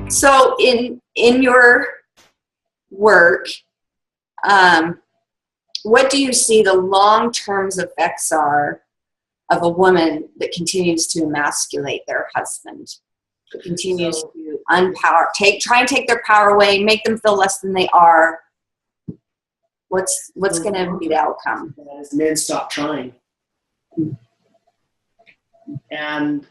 So in your work, what do you see the long-term effects are of a woman that continues to emasculate their husband, that continues to try and take their power away, make them feel less than they are? What's going to be the outcome? As men stop trying. And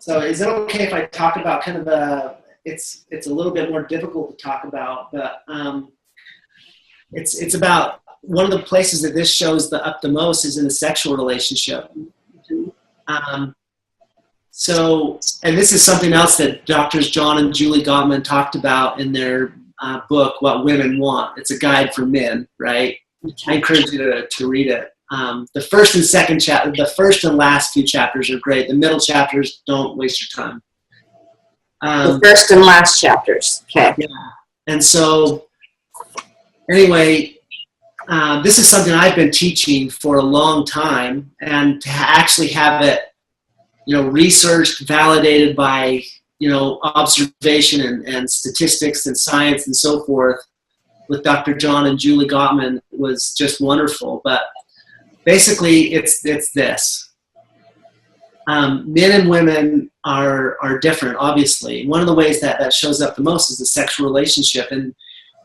so is it okay if I talk about kind of it's a little bit more difficult to talk about, but it's about one of the places that this shows up the most is in the sexual relationship. So, and this is something else that Doctors John and Julie Gottman talked about in their book, What Women Want. It's a guide for men, right? I encourage you to read it. The first and second chapter, the first and last few chapters are great. The middle chapters, don't waste your time. The first and last chapters. Okay. Yeah. And so, anyway, this is something I've been teaching for a long time, and to actually have it, researched, validated by, observation and statistics and science and so forth with Dr. John and Julie Gottman was just wonderful. But basically, it's this. Men and women are different, obviously. One of the ways that shows up the most is the sexual relationship. And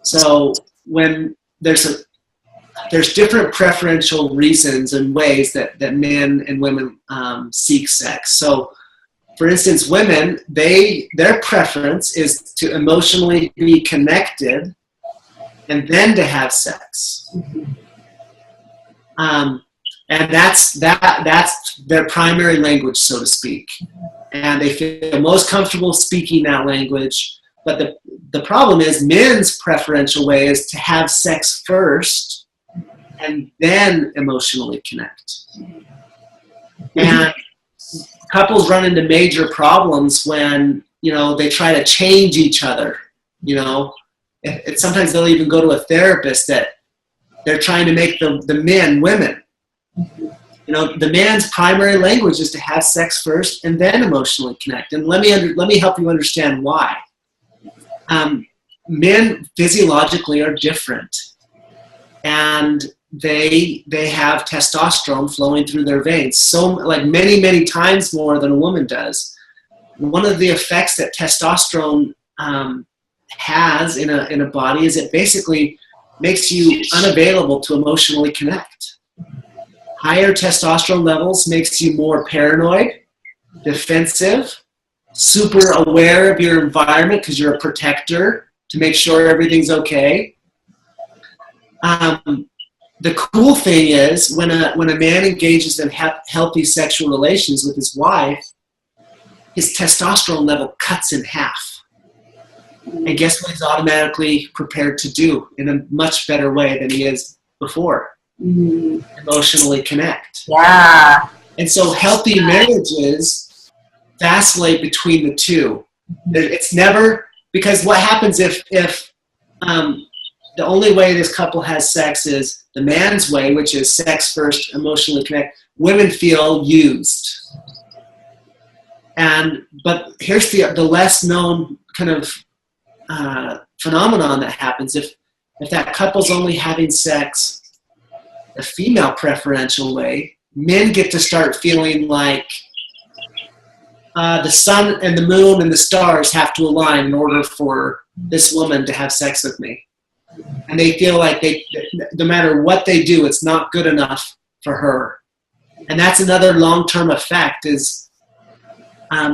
so when there's different preferential reasons and ways that men and women seek sex. So, for instance, women, their preference is to emotionally be connected and then to have sex. And that's their primary language, so to speak. And they feel most comfortable speaking that language. But the problem is men's preferential way is to have sex first and then emotionally connect. And couples run into major problems when, they try to change each other. Sometimes they'll even go to a therapist that they're trying to make the men women. The man's primary language is to have sex first and then emotionally connect. And let me help you understand why. Men physiologically are different, and they have testosterone flowing through their veins, so like many times more than a woman does. One of the effects that testosterone has in a body is it basically makes you unavailable to emotionally connect. Higher testosterone levels makes you more paranoid, defensive, super aware of your environment because you're a protector to make sure everything's okay. The cool thing is when a man engages in healthy sexual relations with his wife, his testosterone level cuts in half. And guess what he's automatically prepared to do in a much better way than he is before? Emotionally connect. Yeah. And so healthy marriages vacillate between the two. It's never, because what happens if the only way this couple has sex is the man's way, which is sex first, emotionally connect, women feel used. But here's the less known kind of phenomenon that happens. If that couple's only having sex the female preferential way, men get to start feeling like the sun and the moon and the stars have to align in order for this woman to have sex with me. And they feel like no matter what they do, it's not good enough for her. And that's another long-term effect is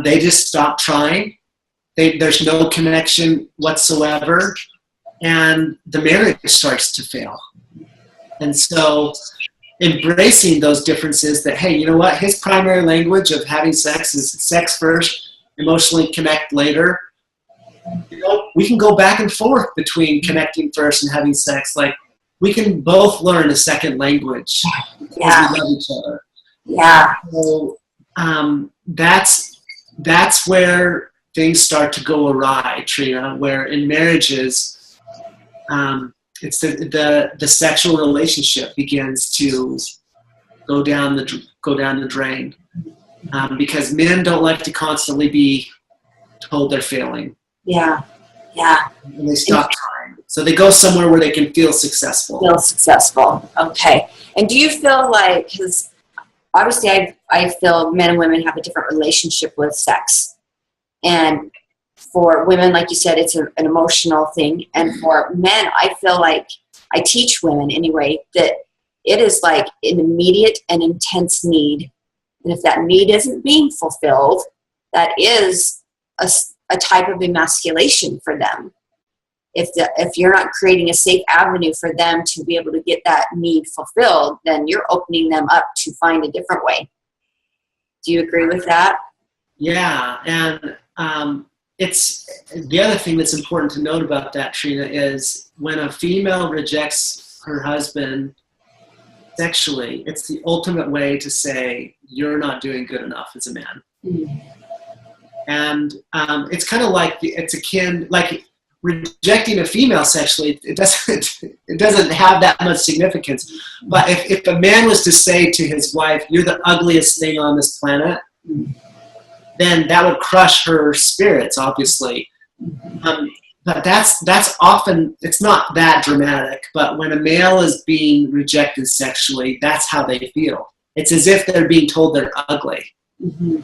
they just stop trying. There's no connection whatsoever. And the marriage starts to fail. And so embracing those differences that, hey, you know what? His primary language of having sex is sex first, emotionally connect later. We can go back and forth between connecting first and having sex. Like, we can both learn a second language as we love each other. Yeah. So that's where things start to go awry, Trina, where in marriages, it's the sexual relationship begins to go down the drain, because men don't like to constantly be told they're failing. Yeah. Yeah. And they stop trying. So they go somewhere where they can feel successful. Feel successful. Okay. And do you feel like, because obviously I feel men and women have a different relationship with sex. And for women, like you said, it's an emotional thing. And for men, I feel like I teach women anyway that it is like an immediate and intense need. And if that need isn't being fulfilled, that is a type of emasculation for them. If you're not creating a safe avenue for them to be able to get that need fulfilled, then you're opening them up to find a different way. Do you agree with that? Yeah, and it's the other thing that's important to note about that, Trina, is when a female rejects her husband sexually, it's the ultimate way to say you're not doing good enough as a man. Mm-hmm. And it's kind of like it's akin like rejecting a female sexually. It doesn't have that much significance. But if a man was to say to his wife, "You're the ugliest thing on this planet," then that would crush her spirits, obviously. But that's often, it's not that dramatic, but when a male is being rejected sexually, that's how they feel. It's as if they're being told they're ugly. Mm-hmm.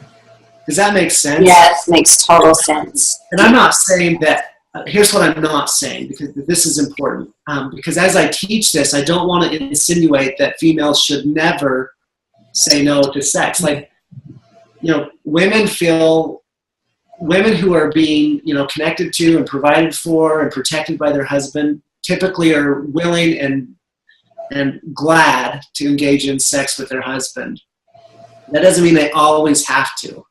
Does that make sense? Yes, makes total sense. And I'm not saying that, here's what I'm not saying, because this is important. Because as I teach this, I don't want to insinuate that females should never say no to sex. Like, women who are being, connected to and provided for and protected by their husband typically are willing and glad to engage in sex with their husband. That doesn't mean they always have to.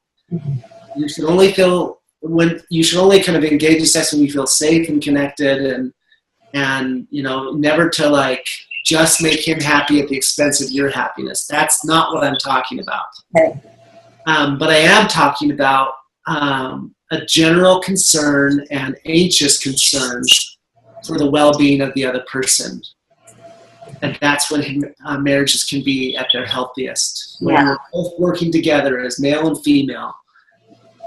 You should only kind of engage in sex when you feel safe and connected and never to like just make him happy at the expense of your happiness. That's not what I'm talking about. Okay. But I am talking about a general concern and anxious concerns for the well-being of the other person. And that's when marriages can be at their healthiest. When we're both working together as male and female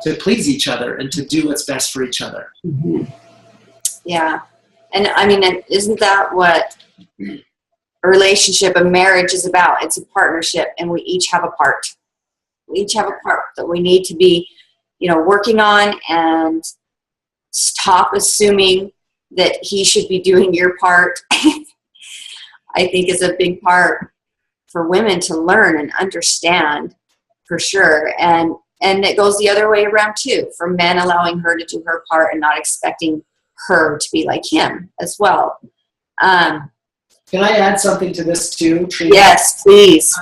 to please each other and to do what's best for each other. Mm-hmm. Yeah. And I mean, isn't that what a relationship, a marriage is about? It's a partnership, and we each have a part. We each have a part that we need to be, working on, and stop assuming that he should be doing your part. I think is a big part for women to learn and understand, for sure. And it goes the other way around too, for men allowing her to do her part and not expecting her to be like him as well. Can I add something to this too, Trina? Yes, please.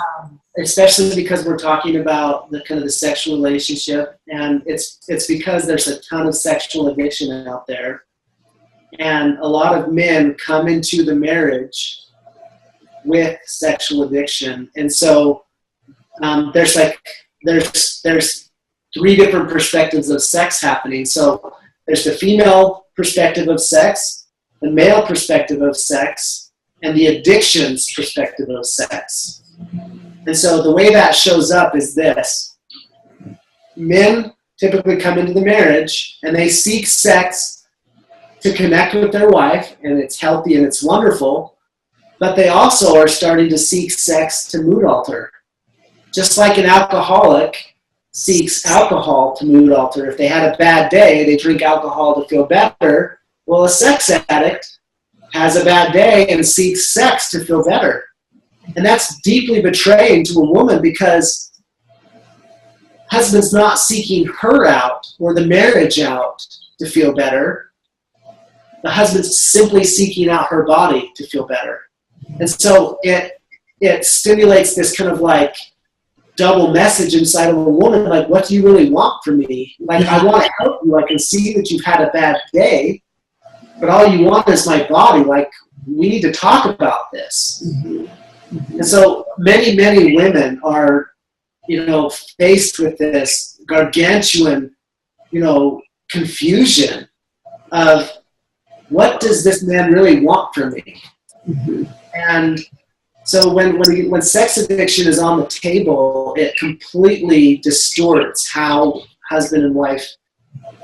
Especially because we're talking about the kind of the sexual relationship, and it's because there's a ton of sexual addiction out there, and a lot of men come into the marriage with sexual addiction, and so there's three different perspectives of sex happening. So there's the female perspective of sex, the male perspective of sex, and the addictions perspective of sex. And so the way that shows up is this. Men typically come into the marriage and they seek sex to connect with their wife, and it's healthy and it's wonderful, but they also are starting to seek sex to mood alter. Just like an alcoholic seeks alcohol to mood alter. If they had a bad day, they drink alcohol to feel better. Well, a sex addict has a bad day and seeks sex to feel better. And that's deeply betraying to a woman, because husband's not seeking her out or the marriage out to feel better. The husband's simply seeking out her body to feel better. And so it stimulates this kind of like double message inside of a woman, like, what do you really want from me? Like, I want to help you. I can see that you've had a bad day, but all you want is my body. Like, we need to talk about this. Mm-hmm. And so many, many women are, faced with this gargantuan, confusion of, what does this man really want from me? Mm-hmm. And so when sex addiction is on the table, it completely distorts how husband and wife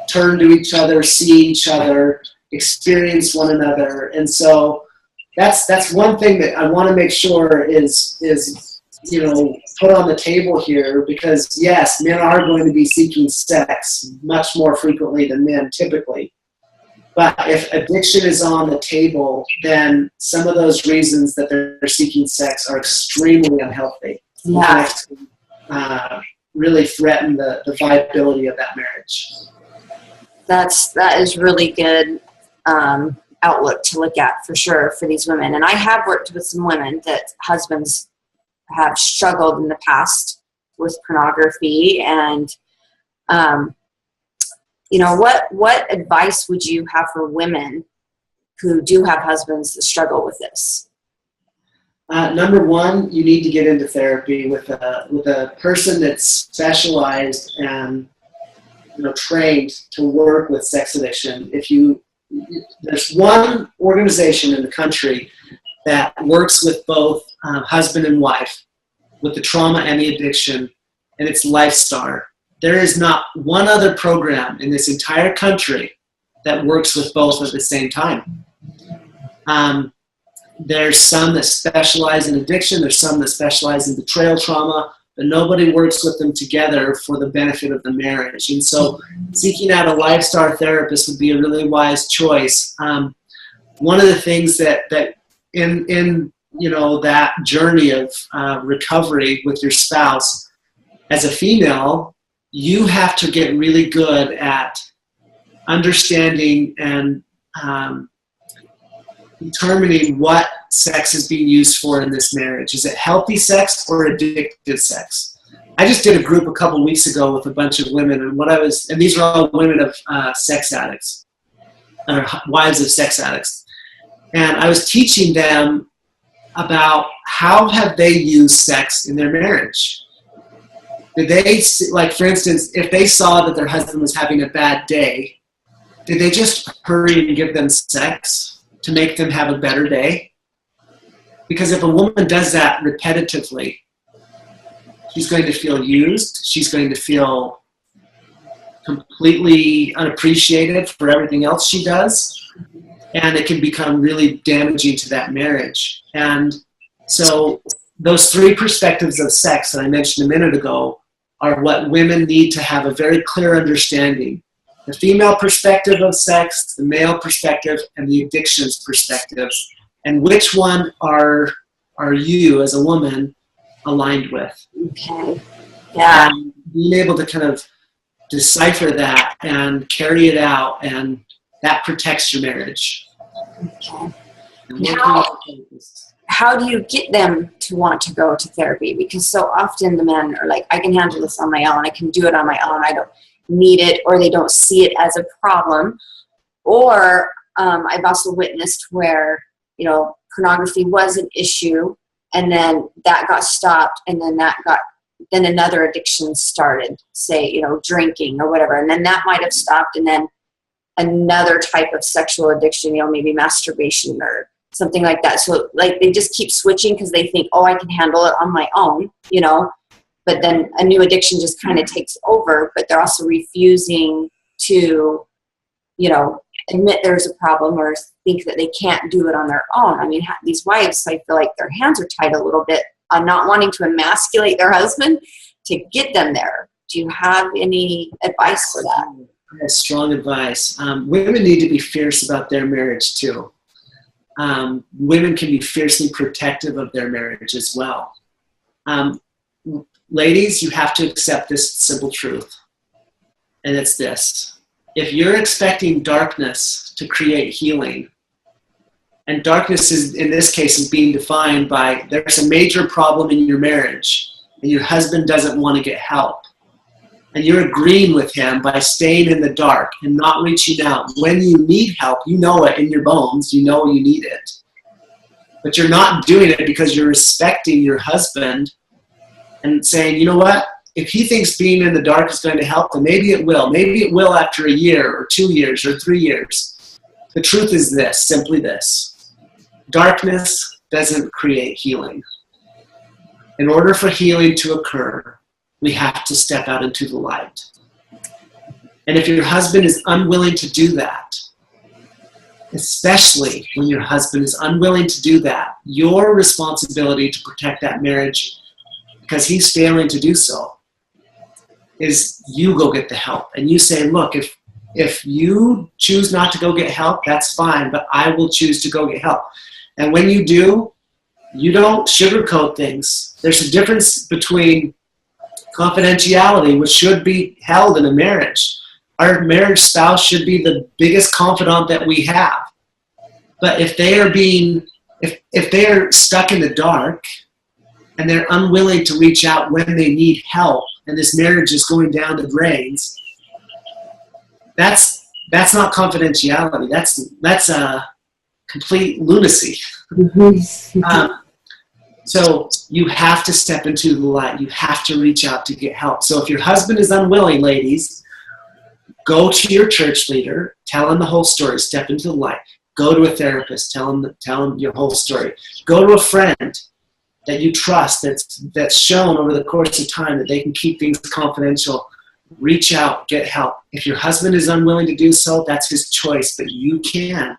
turn to each other, see each other, experience one another. And so that's one thing that I want to make sure is put on the table here, because yes, men are going to be seeking sex much more frequently than men typically. But if addiction is on the table, then some of those reasons that they're seeking sex are extremely unhealthy. Yeah. Really threaten the viability of that marriage. That is really good outlook to look at for sure for these women. And I have worked with some women that husbands have struggled in the past with pornography. And what advice would you have for women who do have husbands that struggle with this? Number one, you need to get into therapy with a person that's specialized and trained to work with sex addiction. There's one organization in the country that works with both husband and wife with the trauma and the addiction, and it's LifeStar. There is not one other program in this entire country that works with both at the same time. There's some that specialize in addiction, there's some that specialize in betrayal trauma, but nobody works with them together for the benefit of the marriage. And so seeking out a LifeStar therapist would be a really wise choice. One of the things that in that journey of recovery with your spouse, as a female, you have to get really good at understanding and determining what sex is being used for in this marriage. Is it healthy sex or addictive sex? I just did a group a couple weeks ago with a bunch of women, and these are all women of sex addicts, or wives of sex addicts. And I was teaching them about how have they used sex in their marriage. Did they, for instance, if they saw that their husband was having a bad day, did they just hurry and give them sex to make them have a better day? Because if a woman does that repetitively, she's going to feel used. She's going to feel completely unappreciated for everything else she does. And it can become really damaging to that marriage. And so those three perspectives of sex that I mentioned a minute ago are what women need to have a very clear understanding. The female perspective of sex, the male perspective, and the addictions perspective. And which one are you as a woman aligned with? Okay. Yeah. And being able to kind of decipher that and carry it out, and that protects your marriage. Okay. How do you get them to want to go to therapy? Because so often the men are like, I can handle this on my own. I can do it on my own. I don't need it, or they don't see it as a problem. Or I've also witnessed where, pornography was an issue, and then that got stopped, and then another addiction started, say, drinking or whatever. And then that might have stopped, and then another type of sexual addiction, maybe masturbation or something like that. So they just keep switching because they think, I can handle it on my own, but then a new addiction just kind of takes over, but they're also refusing to, admit there's a problem or think that they can't do it on their own. I mean, these wives, I feel like their hands are tied a little bit on not wanting to emasculate their husband to get them there. Do you have any advice for that? That's strong advice. Women need to be fierce about their marriage too. Women can be fiercely protective of their marriage as well. Ladies, you have to accept this simple truth, and it's this. If you're expecting darkness to create healing, and darkness is, in this case, is being defined by there's a major problem in your marriage, and your husband doesn't want to get help, and you're agreeing with him by staying in the dark and not reaching out. When you need help, you know it in your bones, you know you need it. But you're not doing it because you're respecting your husband and saying, you know what, if he thinks being in the dark is going to help, then maybe it will. Maybe it will after a year or 2 years or 3 years. The truth is this, simply this. Darkness doesn't create healing. In order for healing to occur, we have to step out into the light. And if your husband is unwilling to do that, especially when your husband is unwilling to do that, your responsibility to protect that marriage, because he's failing to do so, is you go get the help. And you say, look, if you choose not to go get help, that's fine, but I will choose to go get help. And when you do, you don't sugarcoat things. There's a difference between confidentiality, which should be held in a marriage. Our marriage spouse should be the biggest confidant that we have. But if they are if they are stuck in the dark and they're unwilling to reach out when they need help, and this marriage is going down the drains, that's not confidentiality. That's a complete lunacy. So you have to step into the light. You have to reach out to get help. So if your husband is unwilling, ladies, go to your church leader, tell him the whole story, step into the light. Go to a therapist, tell him your whole story. Go to a friend that you trust, that's shown over the course of time that they can keep things confidential. Reach out, get help. If your husband is unwilling to do so, that's his choice, but you can.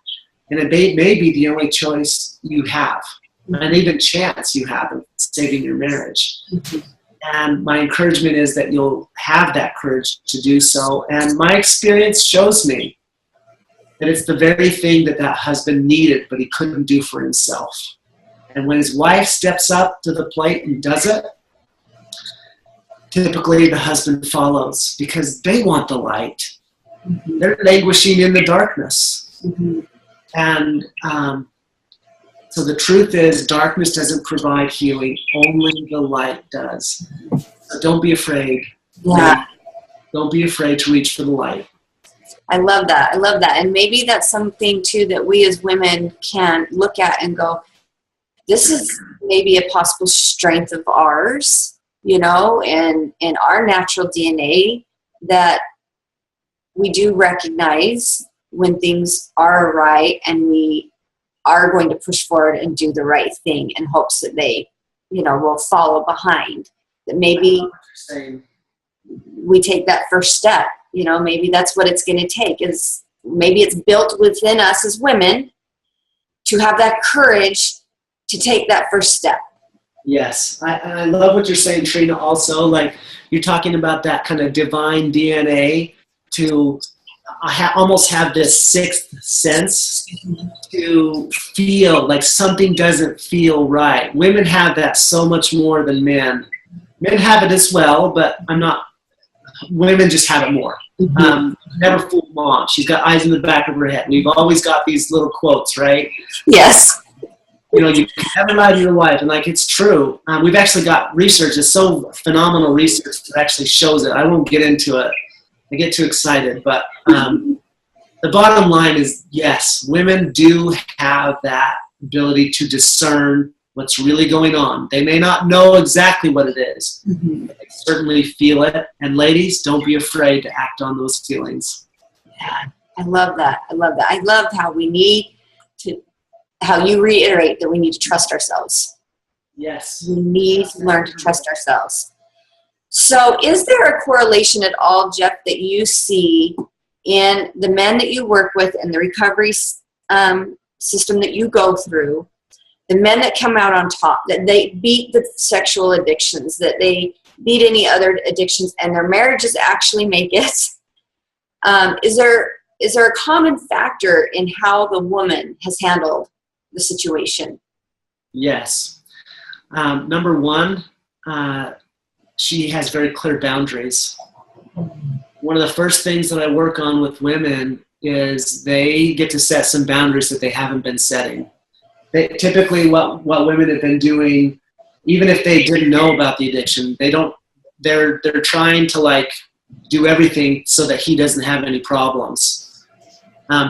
And it may be the only choice you have, and even chance you have of saving your marriage. And my encouragement is that you'll have that courage to do so. And my experience shows me that it's the very thing that husband needed, but he couldn't do for himself. And when his wife steps up to the plate and does it, typically the husband follows because they want the light. They're languishing in the darkness. And so the truth is, darkness doesn't provide healing, only the light does. So don't be afraid. Yeah. Don't be afraid to reach for the light. I love that. I love that. And maybe that's something too that we as women can look at and go, this is maybe a possible strength of ours, you know, and in our natural DNA, that we do recognize when things are right, and we are going to push forward and do the right thing in hopes that they, you know, will follow behind. That maybe we take that first step. You know, maybe that's what it's going to take, is maybe it's built within us as women to have that courage to take that first step. Yes. I love what you're saying, Trina, also. Like, you're talking about that kind of divine DNA to almost have this sixth sense to feel like something doesn't feel right. Women have that so much more than men. Men have it as well, but women just have it more. Never fool mom. She's got eyes in the back of her head. We've always got these little quotes, right? Yes. You know, you never lie to your wife, and like, it's true. We've actually got research. It's so phenomenal research that actually shows it. I won't get into it. I get too excited, but the bottom line is, yes, women do have that ability to discern what's really going on. They may not know exactly what it is. But they certainly feel it. And ladies, don't be afraid to act on those feelings. Yeah, I love that. I love that. I love how you reiterate that we need to trust ourselves. Yes. We need to learn to trust ourselves. So is there a correlation at all, Jeff, that you see in the men that you work with and the recovery system that you go through, the men that come out on top, that they beat the sexual addictions, that they beat any other addictions, and their marriages actually make it? Is there a common factor in how the woman has handled the situation? Yes. Number one, she has very clear boundaries. One of the first things that I work on with women is they get to set some boundaries that they haven't been setting. Typically what women have been doing, even if they didn't know about the addiction, they're trying to like do everything so that he doesn't have any problems,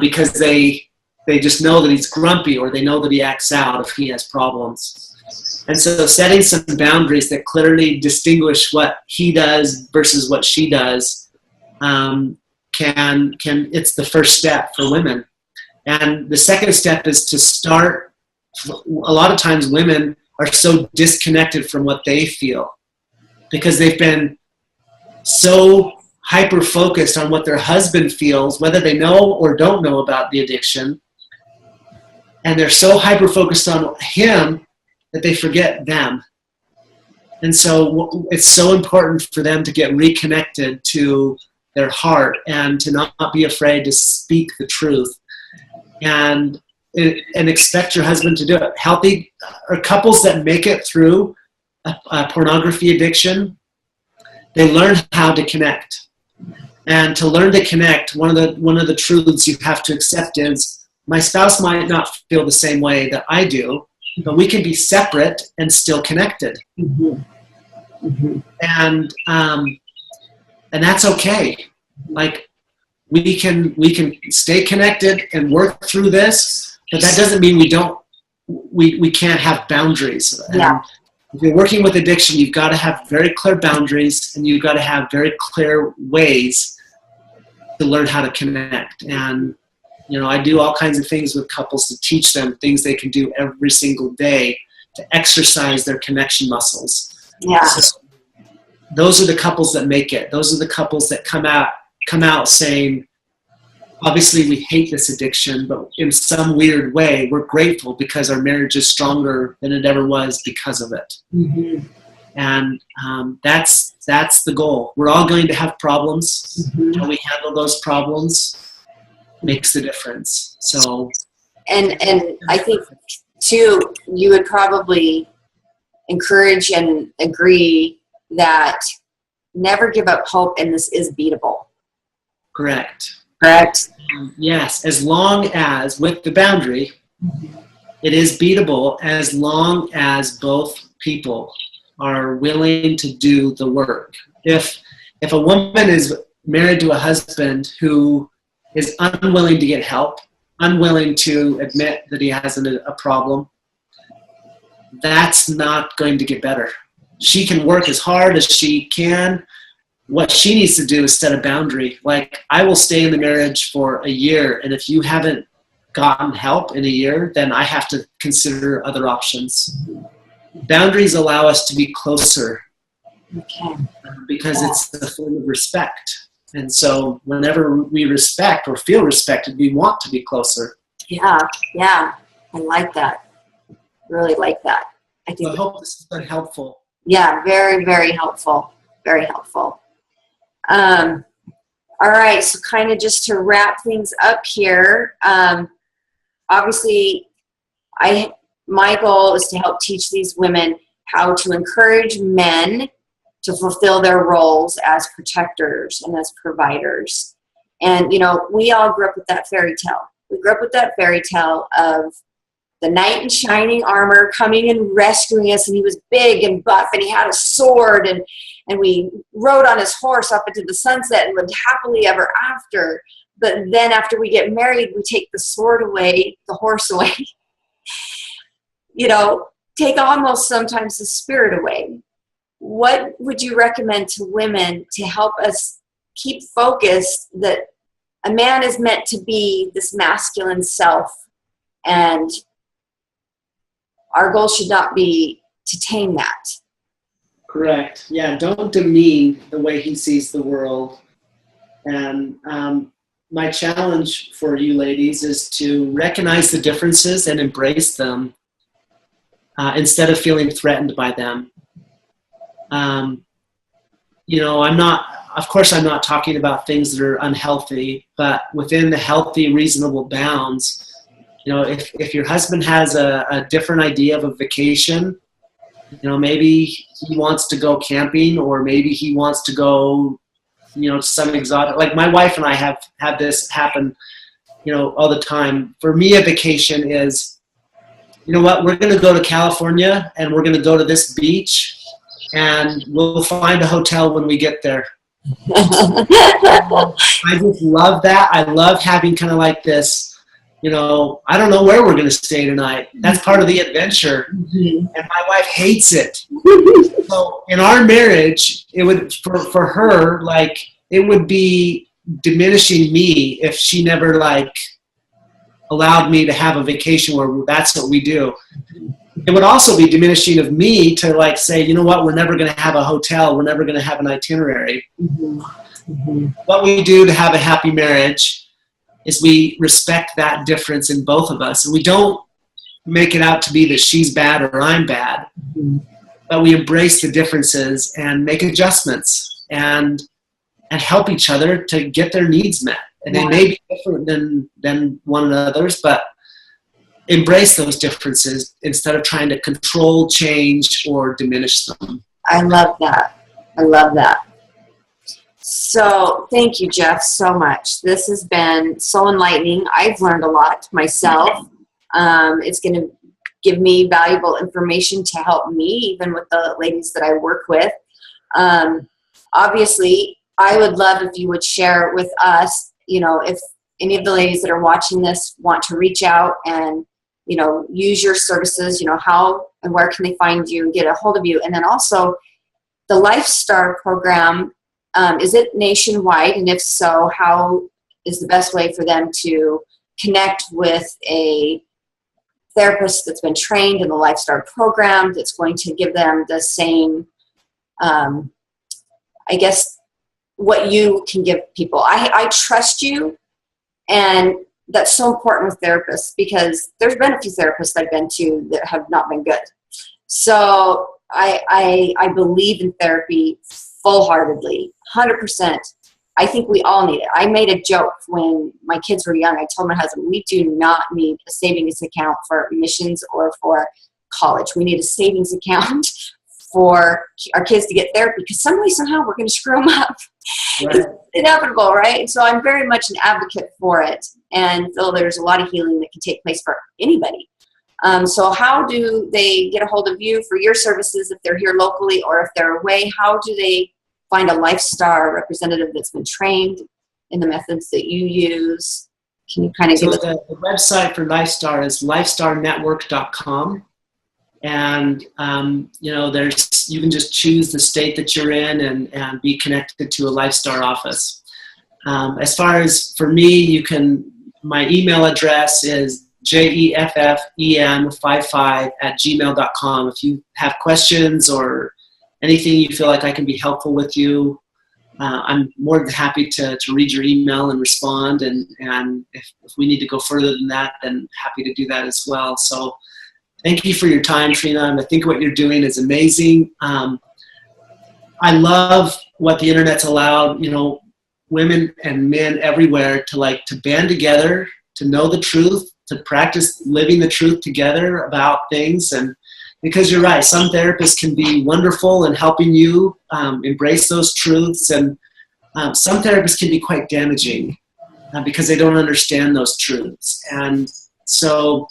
because they just know that he's grumpy, or they know that he acts out if he has problems. And so setting some boundaries that clearly distinguish what he does versus what she does it's the first step for women. And the second step is to start. A lot of times women are so disconnected from what they feel because they've been so hyper-focused on what their husband feels, whether they know or don't know about the addiction. And they're so hyper-focused on him that they forget them. And so it's so important for them to get reconnected to their heart and to not be afraid to speak the truth. And expect your husband to do it. Healthy or couples that make it through a pornography addiction, they learn how to connect. And to learn to connect, one of the truths you have to accept is, my spouse might not feel the same way that I do, but we can be separate and still connected. Mm-hmm. Mm-hmm. And that's okay. Like, we can stay connected and work through this, but that doesn't mean we can't have boundaries. Yeah. If you're working with addiction, you've got to have very clear boundaries, and you've got to have very clear ways to learn how to connect. And, I do all kinds of things with couples to teach them things they can do every single day to exercise their connection muscles. Yeah. So those are the couples that make it. Those are the couples that come out saying, obviously we hate this addiction, but in some weird way, we're grateful because our marriage is stronger than it ever was because of it. Mm-hmm. And that's the goal. We're all going to have problems. Mm-hmm. How we handle those problems makes the difference. So, and I think too, you would probably encourage and agree that never give up hope, and this is beatable. Correct. Yes, as long as, with the boundary, it is beatable as long as both people are willing to do the work. If a woman is married to a husband who is unwilling to get help, unwilling to admit that he has a problem, that's not going to get better. She can work as hard as she can. What she needs to do is set a boundary. Like, I will stay in the marriage for a year, and if you haven't gotten help in a year, then I have to consider other options. Boundaries allow us to be closer, because it's a form of respect. And so whenever we respect or feel respected, we want to be closer. Yeah. I like that. Really like that. I hope this has been helpful. Yeah, very, very helpful. Very helpful. All right, so kind of just to wrap things up here, obviously my goal is to help teach these women how to encourage men to fulfill their roles as protectors and as providers. And, we all grew up with that fairy tale. We grew up with that fairy tale of the knight in shining armor coming and rescuing us, and he was big and buff, and he had a sword, and we rode on his horse up into the sunset and lived happily ever after. But then after we get married, we take the sword away, the horse away, take almost sometimes the spirit away. What would you recommend to women to help us keep focused that a man is meant to be this masculine self, and our goal should not be to tame that? Correct. Yeah, don't demean the way he sees the world. And my challenge for you ladies is to recognize the differences and embrace them instead of feeling threatened by them. I'm not talking about things that are unhealthy, but within the healthy, reasonable bounds. If your husband has a different idea of a vacation, maybe he wants to go camping, or maybe he wants to go, some exotic, like my wife and I have had this happen, all the time. For me, a vacation is, we're going to go to California, and we're going to go to this beach, and we'll find a hotel when we get there. I just love that. I love having kind of like this, I don't know where we're going to stay tonight. That's part of the adventure. Mm-hmm. And my wife hates it. So in our marriage, it would, for her, like, it would be diminishing me if she never, like, allowed me to have a vacation where that's what we do. It would also be diminishing of me to, like, say, we're never going to have a hotel. We're never going to have an itinerary. Mm-hmm. what we do to have a happy marriage is we respect that difference in both of us. And we don't make it out to be that she's bad or I'm bad, but we embrace the differences and make adjustments and help each other to get their needs met. And they may be different than one another's, but embrace those differences instead of trying to control, change, or diminish them. I love that. I love that. So thank you, Jeff, so much. This has been so enlightening. I've learned a lot myself. It's going to give me valuable information to help me, even with the ladies that I work with. Obviously, I would love if you would share with us, if any of the ladies that are watching this want to reach out and, use your services, how and where can they find you and get a hold of you? And then also the LifeStar program, is it nationwide? And if so, how is the best way for them to connect with a therapist that's been trained in the LifeStar program that's going to give them the same, I guess, what you can give people? I trust you, and that's so important with therapists because there's been a few therapists I've been to that have not been good. So I believe in therapy full-heartedly, 100%. I think we all need it. I made a joke when my kids were young. I told my husband, we do not need a savings account for admissions or for college. We need a savings account for our kids to get therapy because somehow we're going to screw them up. Right. It's inevitable, right? And so I'm very much an advocate for it. And so there's a lot of healing that can take place for anybody. So how do they get a hold of you for your services if they're here locally or if they're away? How do they find a LifeStar representative that's been trained in the methods that you use? Can you kind of give us the website for LifeStar is lifestarnetwork.com. And, you can just choose the state that you're in and be connected to a LifeStar office. As far as for me, my email address is jeffem55@gmail.com. If you have questions or anything you feel like I can be helpful with you, I'm more than happy to read your email and respond. And if we need to go further than that, then happy to do that as well. So thank you for your time, Trina. And I think what you're doing is amazing. I love what the internet's allowed, women and men everywhere to band together, to know the truth, to practice living the truth together about things. And because you're right, some therapists can be wonderful in helping you embrace those truths. And some therapists can be quite damaging because they don't understand those truths. And so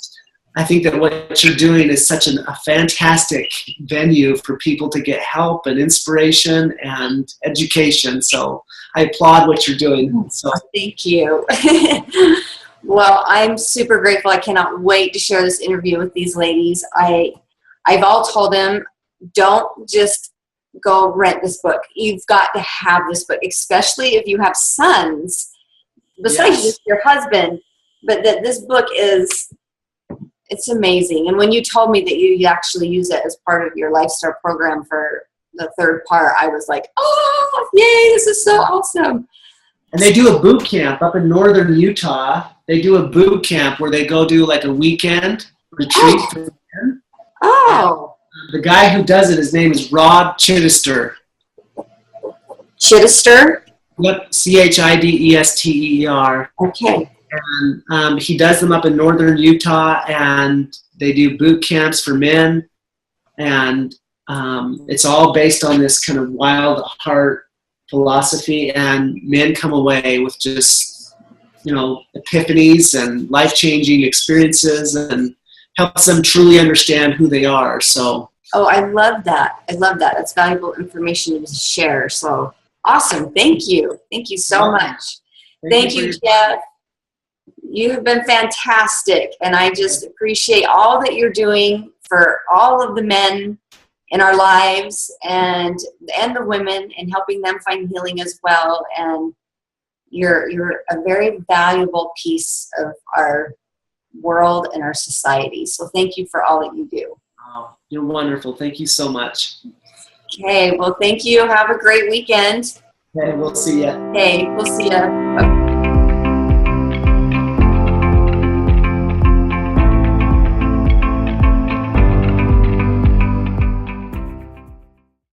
I think that what you're doing is such a fantastic venue for people to get help and inspiration and education. So I applaud what you're doing. So thank you. Well, I'm super grateful. I cannot wait to share this interview with these ladies. I've all told them, don't just go rent this book. You've got to have this book, especially if you have sons, besides just your husband. But that this book it's amazing. And when you told me that you actually use it as part of your LifeStar program for the third part, I was like, oh, yay, this is so awesome. And they do a boot camp up in northern Utah. They do a boot camp where they go do like a weekend retreat for men. Oh. The guy who does it, his name is Rod Chittister. Chittister? Yep, Chidester. Okay. And he does them up in northern Utah, and they do boot camps for men. And it's all based on this kind of wild heart philosophy, and men come away with just, epiphanies and life-changing experiences, and helps them truly understand who they are. So. Oh, I love that. That's valuable information to share. So awesome. Thank you. Thank you so much. Thank you, Jeff. You have been fantastic, and I just appreciate all that you're doing for all of the men in our lives and the women, and helping them find healing as well. And you're a very valuable piece of our world and our society. So thank you for all that you do. Oh, you're wonderful. Thank you so much. Okay, well, thank you. Have a great weekend. Okay, we'll see ya. Hey, we'll see ya.